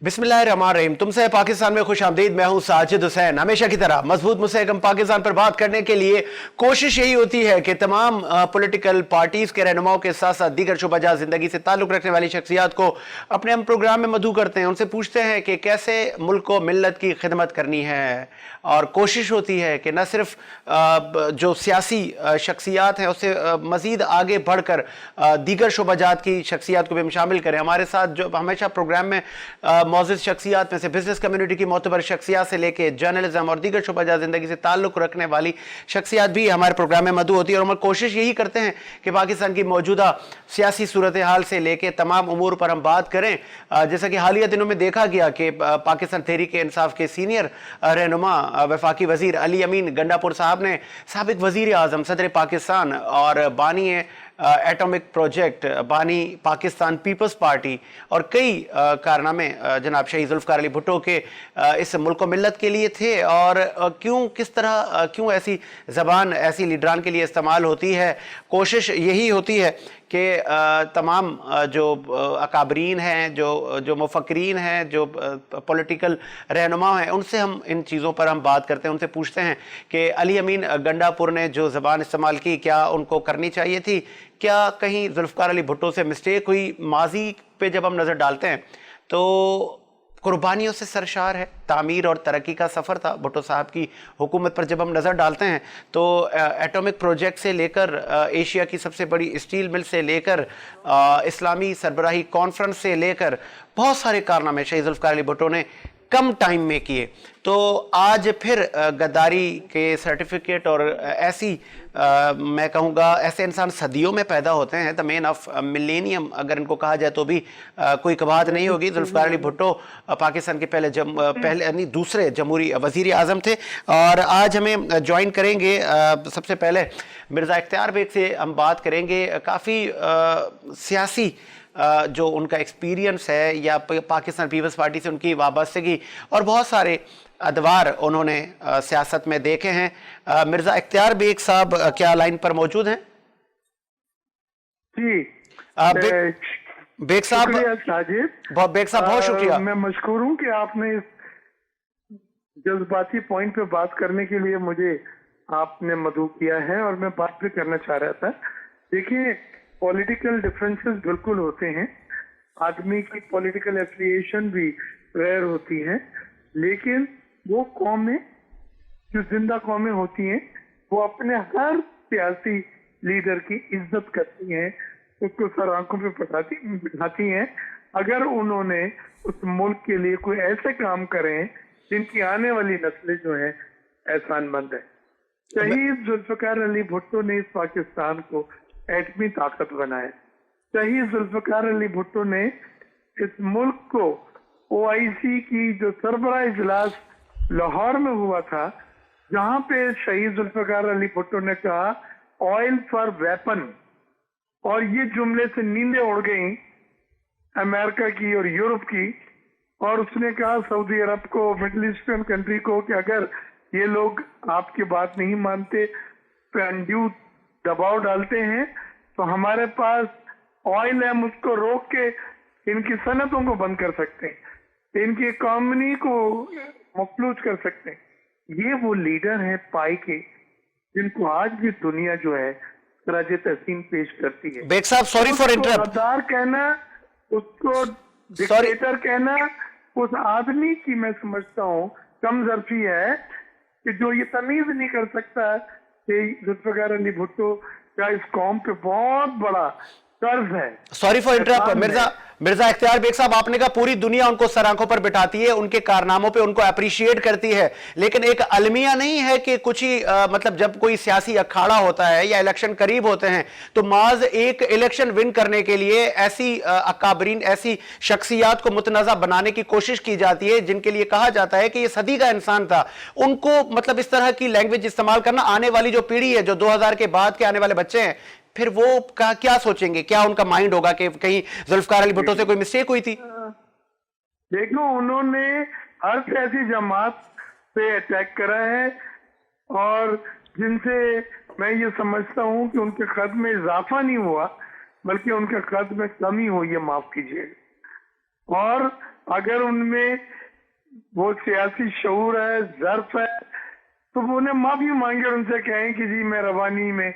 बिस्मिल्लाहिर्रहमानिर्रहीम। तुमसे पाकिस्तान में खुश आमदीद। मैं हूं साजिद हुसैन। हमेशा की तरह मजबूत मुस्तहकम पाकिस्तान पर बात करने के लिए कोशिश यही होती है कि तमाम पॉलिटिकल पार्टीज के रहनुमाओं के साथ साथ दीगर शुबजा जिंदगी से ताल्लुक रखने वाली शख्सियात को अपने हम प्रोग्राम में मदऊ करते हैं। उनसे पूछते हैं कि कैसे मुल्क को मिल्लत की खिदमत करनी है, और कोशिश होती है कि न सिर्फ जो सियासी शख्सियात हैं उससे मजीद आगे बढ़कर दीगर शुबजात की शख्सियात को भी हम शामिल करें। हमारे साथ जो हमेशा प्रोग्राम में मौजूद शख्सियात में से बिजनेस कम्युनिटी की मोतबर शख्सियात से लेके जर्नलिज्म और दीगर शुबजा जिंदगी से ताल्लुक रखने वाली शख्सियात भी हमारे प्रोग्राम में मदऊ होती है। और हम कोशिश यही करते हैं कि पाकिस्तान की मौजूदा सियासी सूरत हाल से लेके तमाम उमूर पर हम बात करें। जैसा कि हालिया दिनों में देखा गया कि पाकिस्तान तहरीक इंसाफ के सीनियर रहनुमा वफाकी वजीर अली अमीन गंडापुर साहब ने साबिक वजीर आजम, सदर पाकिस्तान और बानी एटॉमिक प्रोजेक्ट, बानी पाकिस्तान पीपल्स पार्टी और कई कारनामे जनाब शहीद जुल्फ़िकार अली भुट्टो के इस मुल्क को मिल्लत के लिए थे। और किस तरह क्यों ऐसी ज़बान ऐसी लीडरान के लिए इस्तेमाल होती है। कोशिश यही होती है कि तमाम जो अकाबरीन हैं, जो मुफक्रीन हैं, जो पॉलिटिकल रहनुमा हैं, उनसे हम इन चीज़ों पर हम बात करते हैं। उनसे पूछते हैं कि अली अमीन गंडापुर ने जो ज़बान इस्तेमाल की, क्या उनको करनी चाहिए थी? क्या कहीं जुल्फ़िकार अली भुट्टो से मिस्टेक हुई? माजी पे जब हम नज़र डालते हैं तो कुर्बानियों से सरशार है, तामीर और तरक्की का सफ़र था भुट्टो साहब की हुकूमत पर। जब हम नज़र डालते हैं तो एटॉमिक प्रोजेक्ट से लेकर एशिया की सबसे बड़ी स्टील मिल से लेकर इस्लामी सरबराही कॉन्फ्रेंस से लेकर बहुत सारे कारनामे शहीद जुल्फ़िकार अली भुट्टो ने कम टाइम में किए। तो आज फिर गद्दारी के सर्टिफिकेट और ऐसी मैं कहूँगा ऐसे इंसान सदियों में पैदा होते हैं। द मैन ऑफ मिलेनियम अगर इनको कहा जाए तो भी कोई कबात नहीं होगी। जुल्फ़िकार अली भुट्टो पाकिस्तान के पहले नहीं दूसरे जमहूरी वज़ीर आज़म थे। और आज हमें ज्वाइन करेंगे सबसे पहले मिर्ज़ा इख्तियार बेग से हम बात करेंगे। काफ़ी सियासी जो उनका एक्सपीरियंस है या पाकिस्तान पीपल्स पार्टी से उनकी वाबस्तगी और बहुत सारे अदवार उन्होंने सियासत में देखे हैं। मिर्ज़ा इख्तियार बेग साहब क्या लाइन पर मौजूद हैं? जी बेग साहब, बेग साहब बहुत शुक्रिया। मैं मशकूर हूँ कि आपने इस जज्बाती पॉइंट पे बात करने के लिए मुझे आपने मदऊ किया है और मैं बात भी करना चाह रहा था। देखिए, पॉलिटिकल डिफरेंसेस बिल्कुल होते हैं, आदमी की पॉलिटिकल एफिलिएशन भी रेयर होती है, लेकिन वो कौमें जो जिंदा कौमें होती हैं वो अपने हर सियासी लीडर की इज्जत करती हैं, उसको सर आंखों पे बिठाती हैं अगर उन्होंने उस मुल्क के लिए कोई ऐसे काम करें जिनकी आने वाली नस्लें जो है एहसानमंद है। शहीद जुल्फ़िकार अली भुट्टो ने इस पाकिस्तान को एटमी ताकत बनाया। शहीद जुल्फ़िकार अली भुट्टो ने इस मुल्क को ओआईसी की जो सरबराह इजलास लाहौर में हुआ था, जहां पे शहीद जुल्फ़िकार अली भुट्टो ने कहा ऑयल फॉर वेपन, और ये जुमले से नींदें उड़ गई अमेरिका की और यूरोप की। और उसने कहा सऊदी अरब को, मिडिल ईस्टर्न कंट्री को कि अगर ये लोग आपकी बात नहीं मानते, अनड्यू दबाव डालते हैं, तो हमारे पास ऑयल है, हम उसको रोक के इनकी सनतों को बंद कर सकते हैं, इनकी इकॉनमी को मफलूज कर सकते हैं। ये वो लीडर हैं पाई के जिनको आज भी दुनिया जो है खराज तहसीन पेश करती है। बेग साहब सॉरी फॉर इंटरप्ट। गद्दार कहना, उसको डिक्टेटर कहना, उस आदमी की मैं समझता हूँ कमजोरी है कि जो ये तमीज नहीं कर सकता कि जुल्फ़िकार अली भुट्टो का इस कौम पे बहुत बड़ा कर्ज है। Sorry for interrupt. मिर्जा इख्तियार बेग साहब, आपने कहा पूरी दुनिया उनको सर आंखों पर बिठाती है, उनके कारनामों पे उनको अप्रिशिएट करती है, लेकिन एक अलमिया नहीं है कि कुछ ही मतलब जब कोई सियासी अखाड़ा होता है या इलेक्शन करीब होते हैं तो माज एक इलेक्शन विन करने के लिए ऐसी अकाबरीन, ऐसी शख्सियात को मुतनज़ा बनाने की कोशिश की जाती है जिनके लिए कहा जाता है कि ये सदी का इंसान था। उनको मतलब इस तरह की लैंग्वेज इस्तेमाल करना, आने वाली जो पीढ़ी है, जो 2000 के बाद के आने वाले बच्चे हैं, फिर वो क्या सोचेंगे? क्या उनका माइंड होगा कि कहीं जुल्फ़िकार अली भुट्टो से कोई मिस्टेक हुई थी? देखो, उन्होंने हर सियासी जमात पे अटैक करा है और जिनसे मैं ये समझता हूँ कि उनके कद में इजाफा नहीं हुआ बल्कि उनके कद में कमी हुई है, माफ कीजिए। और अगर उनमें वो सियासी शऊर है, ज़र्फ है, तो वो उन्हें माफी मांगे और उनसे कहें कि जी मैं रवानी में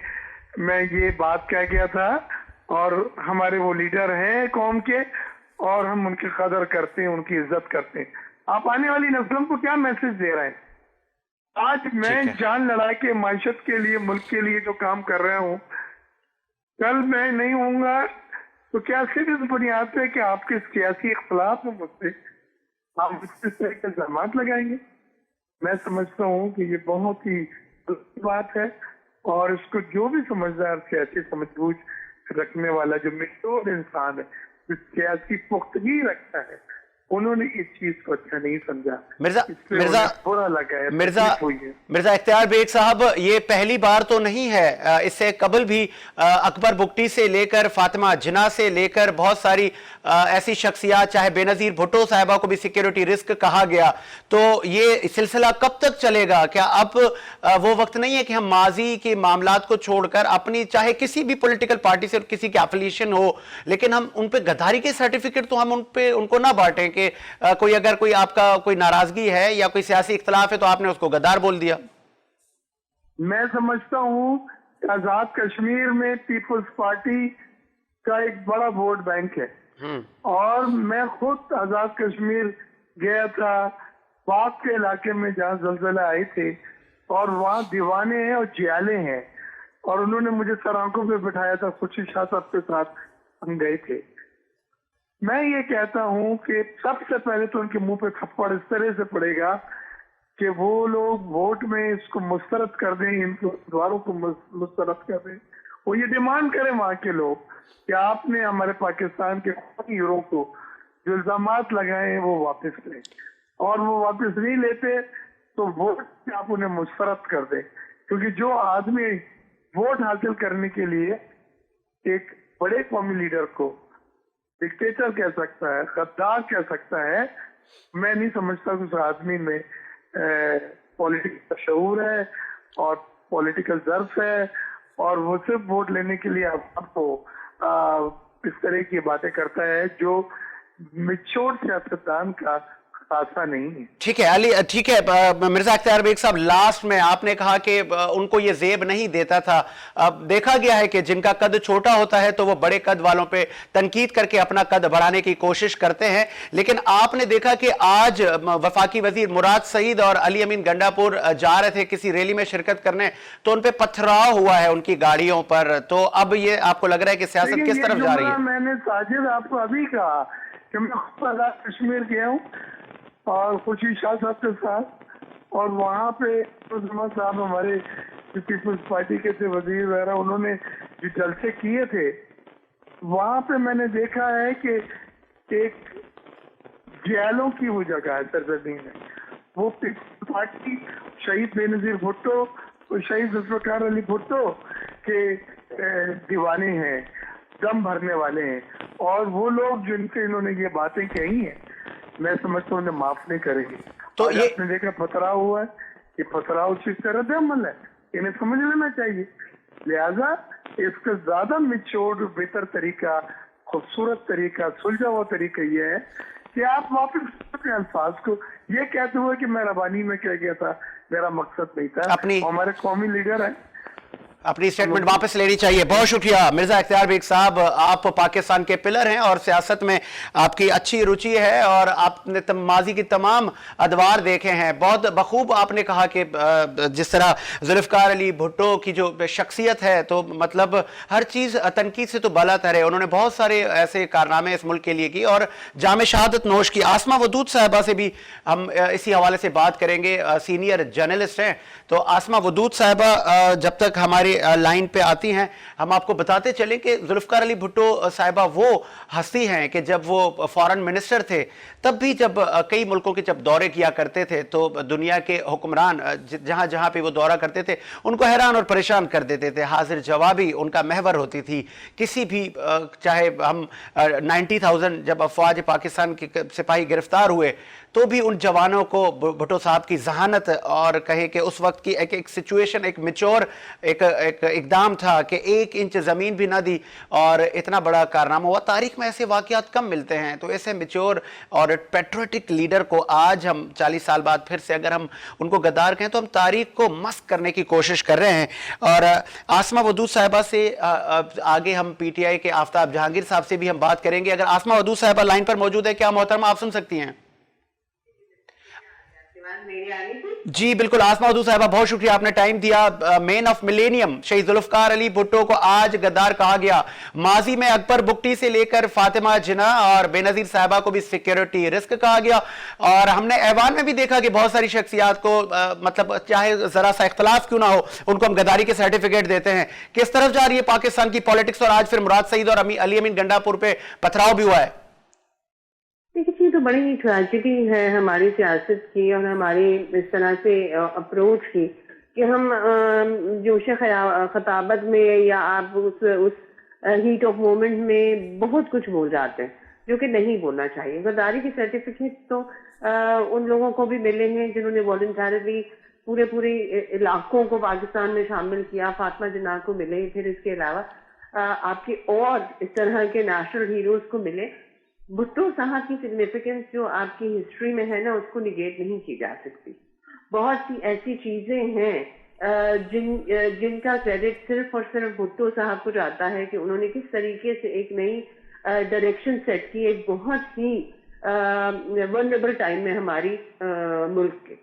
मैं ये बात कह गया था और हमारे वो लीडर हैं कौम के और हम उनकी कदर करते हैं, उनकी इज्जत करते हैं। आप आने वाली नस्लों को क्या मैसेज दे रहे हैं? आज मैं जान लड़ा के मायशत के लिए, मुल्क के लिए जो काम कर रहा हूँ, कल मैं नहीं होऊंगा तो क्या सिर्फ इस बुनियाद पे कि आपके सियासी इख्तलाफ में मुझसे आप मुझसे इस तरह के इल्जामात लगाएंगे? मैं समझता हूँ कि ये बहुत ही गलत बात है और इसको जो भी समझदार सियासी समझबूझ रखने वाला जो मैच्योर इंसान है, जो सियासी पुख्तगी रखता है, उन्होंने इस चीज को अच्छा नहीं समझा। बुरा लगा है, मिर्जा इख्तियार बेग साहब, ये पहली बार तो नहीं है, इससे कबल भी अकबर बुगटी से लेकर फातिमा जिन्ना से लेकर बहुत सारी ऐसी शख्सियात, चाहे बेनजीर भुट्टो साहिबा को भी सिक्योरिटी रिस्क कहा गया। तो ये सिलसिला कब तक चलेगा? क्या अब वो वक्त नहीं है कि हम माजी के मामलात को छोड़कर अपनी, चाहे किसी भी पॉलिटिकल पार्टी से किसी की एफिलिएशन हो, लेकिन हम उन पे गद्दारी के सर्टिफिकेट तो हम उनको ना बांटें कि कोई अगर कोई आपका कोई नाराजगी है या कोई सियासी इख्तलाफ है तो आपने उसको गद्दार बोल दिया? मैं समझता हूँ आजाद कश्मीर में पीपल्स पार्टी का एक बड़ा वोट बैंक है और मैं खुद आजाद कश्मीर गया था, पाक के इलाके में जहाँ ज़लज़ला आए थे और वहाँ दीवाने हैं और जियाले हैं और उन्होंने मुझे सर आंखों पे बिठाया था, खुशी शाह साहब के साथ हम गए थे। मैं ये कहता हूँ कि सबसे पहले तो उनके मुंह पे थप्पड़ इस तरह से पड़ेगा कि वो लोग वोट में इसको मुस्तरद कर दें, इनके उम्मीदवारों को मुस्तरद कर दें। वो ये डिमांड करें वहाँ के लोग कि आपने हमारे पाकिस्तान के हीरो को जो इल्जामात लगाए हैं वो वापस लें, और वो वापस नहीं लेते तो वोट आप उन्हें मुस्तरद कर दें। क्योंकि जो आदमी वोट हासिल करने के लिए एक बड़े कौमी लीडर को डिक्टेटर कह सकता है, गद्दार कह सकता है, मैं नहीं समझता कि उस आदमी में पॉलिटिकल शऊर है और पॉलिटिकल ज़र्फ है और वो सिर्फ वोट लेने के लिए आपको इस तरह की बातें करता है जो मैच्योर सियासतदान का खासा नहीं है। ठीक है अली, ठीक है मिर्जा इख्तियार बेग साहब, लास्ट में आपने कहा कि उनको ये जेब नहीं देता था। अब देखा गया है कि जिनका कद छोटा होता है तो वो बड़े कद वालों पे तनकीद करके अपना कद बढ़ाने की कोशिश करते हैं, लेकिन आपने देखा कि आज वफाकी वजीर मुराद सईद और अली अमीन गंडापुर जा रहे थे किसी रैली में शिरकत करने, तो उन पे पथराव हुआ है उनकी गाड़ियों पर। तो अब ये आपको लग रहा है कि सियासत किस तरफ जा रही है? मैंने साजिद आपको अभी कहा कि मैं आजाद कश्मीर गया हूँ और खुशी शाह साहब के साथ, और वहाँ पे साहब हमारे पीपल्स पार्टी के थे वजीर वगैरह, उन्होंने जो जलसे किए थे वहाँ पे मैंने देखा है कि एक जेलों की वो जगह है सरजमीन है, वो पीपल्स पार्टी शहीद बेनजीर भुट्टो और शहीद जुल्फिकार अली भुट्टो के दीवाने हैं, दम भरने वाले हैं, और वो लोग जिनसे इन्होंने ये बातें कही हैं मैं समझता हूँ उन्हें माफ नहीं करेंगे। तो ये आपने देखा पथराव हुआ है, ये पथराव चीज का रद्द अमल है, इन्हें समझ लेना चाहिए। लिहाजा इसका ज्यादा मिच्योर बेहतर तरीका, खूबसूरत तरीका, सुलझा हुआ तरीका ये है कि आप वापस अपने अल्फाज को ये कहते हुए कि मैं रबानी में कह गया था, मेरा मकसद नहीं था, हमारे कौमी लीडर है, अपनी स्टेटमेंट वापस लेनी चाहिए। बहुत शुक्रिया मिर्जा इख्तियार बेग साहब, आप पाकिस्तान के पिलर हैं और सियासत में आपकी अच्छी रुचि है और आपने माजी की तमाम अदवार देखे हैं। बहुत बखूब आपने कहा कि जिस तरह जुल्फिकार अली भुट्टो की जो शख्सियत है, तो मतलब हर चीज़ तनकीद से तो बालातर है, उन्होंने बहुत सारे ऐसे कारनामे इस मुल्क के लिए की और जाम शहादत नोश की। आसमा वदूद साहिबा से भी हम इसी हवाले से बात करेंगे, सीनियर जर्नलिस्ट हैं। तो आसमा वदूद साहिबा जब तक हमारी लाइन पे आती हैं, हम आपको बताते चलें कि जुल्फिकार अली भुट्टो साहिबा वो हस्ती हैं कि जब वो फॉरेन मिनिस्टर थे तब भी जब कई मुल्कों के जब दौरे किया करते थे तो दुनिया के हुक्मरान जहां जहां पे वो दौरा करते थे उनको हैरान और परेशान कर देते थे। हाजिर जवाबी उनका महवर होती थी। किसी भी चाहे हम 90,000 जब अफवाज पाकिस्तान के सिपाही गिरफ्तार हुए तो भी उन जवानों को भुट्टो साहब की जहानत और कहे कि उस वक्त की एक सिचुएशन, एक मिच्योर एक इकदाम था कि 1 इंच जमीन भी ना दी और इतना बड़ा कारनामा हुआ। तारीख में ऐसे वाकयात कम मिलते हैं, तो ऐसे मैच्योर और पेट्रियोटिक लीडर को आज हम 40 साल बाद फिर से अगर हम उनको गद्दार कहें तो हम तारीख को मस्क करने की कोशिश कर रहे हैं। और आसमा वदूद साहिबा से आगे हम पीटीआई के आफ्ताब जहांगीर साहब से भी हम बात करेंगे। अगर आसमा वदूद साहिबा लाइन पर मौजूद है, क्या मोहतरमा आप सुन सकती हैं? जी बिल्कुल आसमा वदूद साहिबा, बहुत शुक्रिया आपने टाइम दिया। मैन ऑफ मिलेनियम शहीद जुल्फकार अली भुट्टो को आज गद्दार कहा गया। माजी में अकबर बुगटी से लेकर फातिमा जिना और बेनजीर साहिबा को भी सिक्योरिटी रिस्क कहा गया। और हमने ऐवान में भी देखा कि बहुत सारी शख्सियात को मतलब चाहे जरा सा इख्तलाफ क्यों ना हो, उनको हम गद्दारी के सर्टिफिकेट देते हैं। किस तरफ जा रही है पाकिस्तान की पॉलिटिक्स? और आज फिर मुराद सईद और अली अमीन गंडापुर पे पथराव भी हुआ है। देखिए, तो बड़ी ट्रेजेडी है हमारी सियासत की और हमारी इस तरह से अप्रोच की कि हम जोश खताबत में या आप उस हीट ऑफ मोमेंट में बहुत कुछ बोल जाते हैं जो कि नहीं बोलना चाहिए। गद्दारी के सर्टिफिकेट तो उन लोगों को भी मिले हैं जिन्होंने वॉलंटरली पूरे इलाकों को पाकिस्तान में शामिल किया। फातिमा जिन्ना को मिले, फिर इसके अलावा आपके और इस तरह के नेशनल हीरोज को मिले। भुट्टो साहब की सिग्निफिकेंस जो आपकी हिस्ट्री में है ना, उसको निगेट नहीं की जा सकती। बहुत सी ऐसी चीजें हैं जिनका क्रेडिट सिर्फ और सिर्फ भुट्टो साहब को जाता है कि उन्होंने किस तरीके से एक नई डायरेक्शन सेट की एक बहुत ही वल्नरेबल टाइम में हमारी मुल्क के।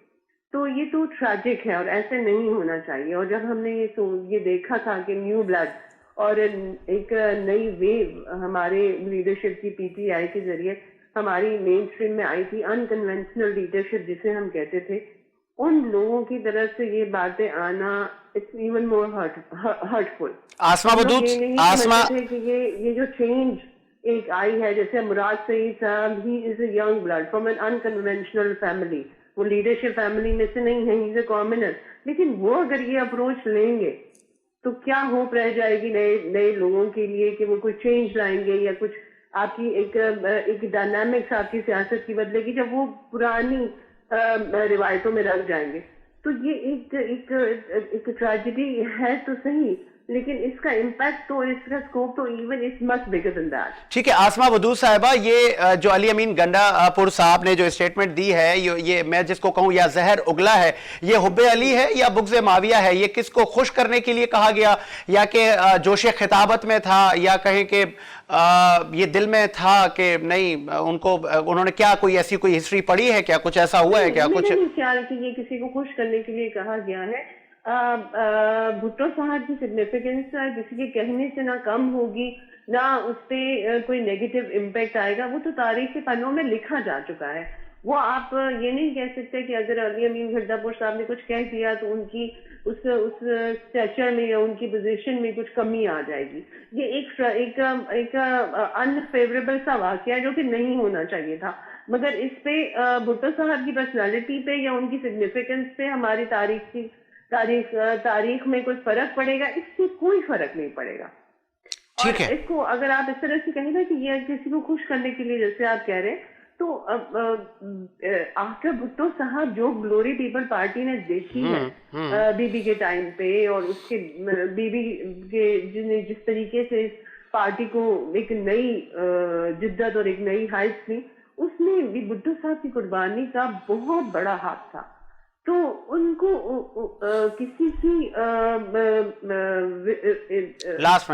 तो ये तो ट्रैजिक है और ऐसे नहीं होना चाहिए। और जब हमने ये देखा था कि न्यू ब्लड और एक नई वेव हमारे लीडरशिप की पीटीआई के जरिए हमारी मेन स्ट्रीम में आई थी, अनकन्वेंशनल लीडरशिप जिसे हम कहते थे, उन लोगों की तरफ से ये बातें आना इट्स इवन मोर हर्टफुल। आसमा वदूद, आसमा कि ये जो चेंज एक आई है, जैसे Murad Saeed sahab, he is a young blood from an unconventional family. वो लीडरशिप फैमिली में से नहीं है, ही इज अ कॉमनर। लेकिन वो अगर ये अप्रोच लेंगे तो क्या होप रह जाएगी नए लोगों के लिए कि वो कोई चेंज लाएंगे या कुछ आपकी एक डायनामिक्स आपकी सियासत की बदलेगी जब वो पुरानी रिवायतों में रह जाएंगे। तो ये एक ट्रेजेडी है तो सही, लेकिन इसका इम्पैक्ट तो, इसका स्कोप तो even it's much bigger than that. ठीक है आसमा वदूद साहिबा, ये जो अली अमीन गंडापुर साहब ने जो स्टेटमेंट दी है, ये मैं जिसको कहूं या जहर उगला है, ये हुब्बे अली है या बुग़्ज़े माविया है? ये किसको खुश करने के लिए कहा गया या कि जोश खिताबत में था या कहें कि ये दिल में था कि नहीं? उन्होंने क्या कोई ऐसी कोई हिस्ट्री पढ़ी है क्या? कुछ ऐसा हुआ है क्या? कुछ ख्याल कि ये किसी को खुश करने के लिए कहा गया है। भुट्टो साहब की सिग्निफिकेंस किसी के कहने से ना कम होगी ना उस पर कोई नेगेटिव इम्पैक्ट आएगा। वो तो तारीख के पन्नों में लिखा जा चुका है। वो आप ये नहीं कह सकते कि अगर अली अमीन गंडापुर साहब ने कुछ कह दिया तो उनकी उस स्टेचर में या उनकी पोजीशन में कुछ कमी आ जाएगी। ये एक अनफेवरेबल सा वाकया है जो कि नहीं होना चाहिए था। मगर इस पे भुट्टो साहब की पर्सनालिटी पे या उनकी सिग्निफिकेंस पे हमारी तारीख में कोई फर्क पड़ेगा? इससे कोई फर्क नहीं पड़ेगा। ठीक है, इसको अगर आप इस तरह से कहें ना कि ये किसी को खुश करने के लिए जैसे आप कह रहे हैं, तो आफ्टर भुट्टो साहब जो ग्लोरी पीपल पार्टी ने देखी है बीबी के टाइम पे और उसके बीबी के जिस तरीके से इस पार्टी को एक नई जिद्दत और एक नई हाइट थी, उसमें भी भुट्टो साहब की कुर्बानी का बहुत बड़ा हाथ था। तो उनको किसी की लास्ट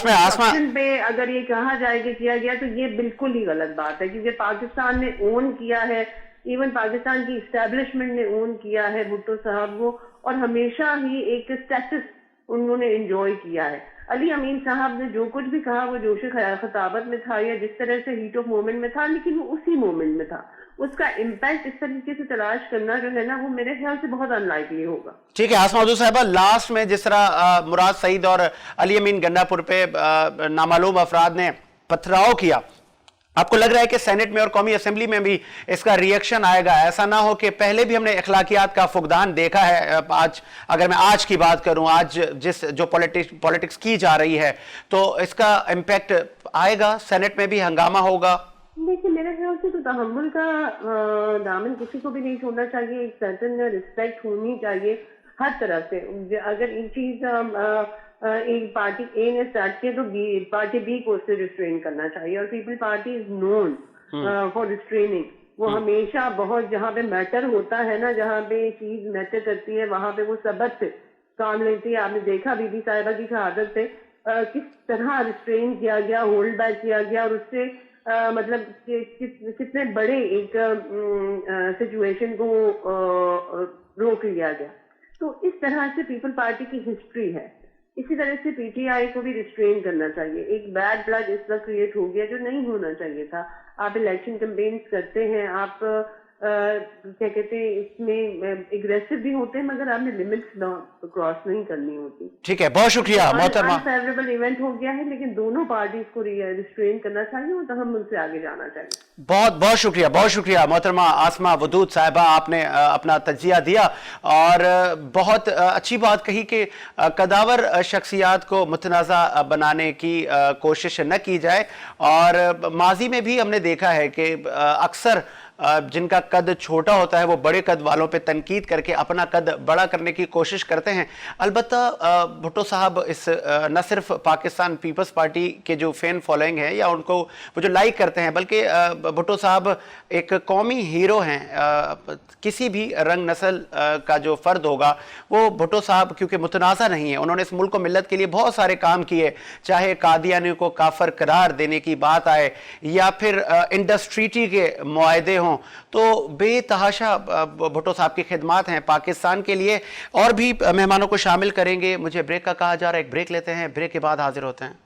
में आसमा पे अगर ये कहा जाए कि किया गया तो ये बिल्कुल ही गलत बात है, क्योंकि पाकिस्तान ने ओन किया है, इवन पाकिस्तान की इस्टेब्लिशमेंट ने ओन किया है भुट्टो साहब को, और हमेशा ही एक स्टेटस उन्होंने एंजॉय किया है। अली अमीन साहब ने जो कुछ भी कहा वो जोश खताबत में था या जिस तरह से हीट ऑफ मोमेंट में था, लेकिन वो उसी मोमेंट में था। उसका इम्पैक्ट इस तरीके से तलाश करना जो है ना, वो मेरे ख्याल से बहुत अनलाइकली होगा। ठीक है आसमा वदूद साहिबा, लास्ट में जिस तरह मुराद सईद और अली अमीन गंडापुर पे नामालूम अफराद ने पथराव किया, आपको लग रहा है कि सेनेट में और कौमी असेंबली में भी इसका रिएक्शन आएगा? ऐसा ना हो कि पहले भी हमने अखलाकियात का फुकदान देखा है। आज अगर मैं आज की बात करूं, आज जो पॉलिटिक्स की जा रही है, तो इसका इम्पैक्ट आएगा, सेनेट में भी हंगामा होगा? देखिए मेरे ख्याल से तो तहम्मुल का दामन किसी को भी नहीं छोड़ना चाहिए। एक सर्टन रिस्पेक्ट होनी चाहिए हर तरह से। अगर एक चीज एक पार्टी ए ने स्टार्ट किया तो पार्टी बी को उससे रिस्ट्रेन करना चाहिए, और people party is known for restraining. वो हमेशा बहुत जहाँ पे मैटर होता है ना, जहाँ पे चीज मैटर करती है, वहां पे वो सबक से काम लेती है। आपने देखा बीबी साहिबा की शहादत से किस तरह रिस्ट्रेन किया गया, होल्ड बैक किया गया, और उससे मतलब कितने बड़े एक सिचुएशन को रोक लिया गया। तो इस तरह से पीपल पार्टी की हिस्ट्री है। इसी तरह से पीटीआई को भी रिस्ट्रेन करना चाहिए। एक बैड ब्लड इस वक्त क्रिएट हो गया जो नहीं होना चाहिए था। आप इलेक्शन कैंपेन्स करते हैं, आप क्या कहते हैं, इसमें एग्रेसिव भी होते हैं, मगर आपने लिमिट्स क्रॉस नहीं करनी होती। ठीक है, बहुत शुक्रिया मोहतरमा। अनफेवरेबल इवेंट हो गया है, लेकिन दोनों पार्टीज को रिस्ट्रेन करना चाहिए और तो हम उनसे आगे जाना चाहिए। बहुत बहुत शुक्रिया मोहतरमा आसमा वदूद साहिबा, आपने अपना तज्जिया दिया और बहुत अच्छी बात कही कि कदावर शख्सियात को मुतनाज़ा बनाने की कोशिश न की जाए। और माजी में भी हमने देखा है कि अक्सर जिनका कद छोटा होता है वो बड़े कद वालों पे तनकीद करके अपना कद बड़ा करने की कोशिश करते हैं। अलबत्ता भुट्टो साहब इस न सिर्फ पाकिस्तान पीपल्स पार्टी के जो फैन फॉलोइंग है या उनको वो जो लाइक करते हैं, बल्कि भुट्टो साहब एक कौमी हीरो हैं। किसी भी रंग नस्ल का जो फ़र्द होगा वो भुट्टो साहब क्योंकि मुतनाज़ा नहीं है, उन्होंने इस मुल्क को मिल्लत के लिए बहुत सारे काम किए, चाहे कादियानियों को काफर करार देने की बात आए या फिर इंडस्ट्रीटी के मुआहदे हों, तो बेतहाशा भुट्टो साहब की खिदमात हैं पाकिस्तान के लिए। और भी मेहमानों को शामिल करेंगे। मुझे ब्रेक का कहा जा रहा है, एक ब्रेक लेते हैं, ब्रेक के बाद हाजिर होते हैं।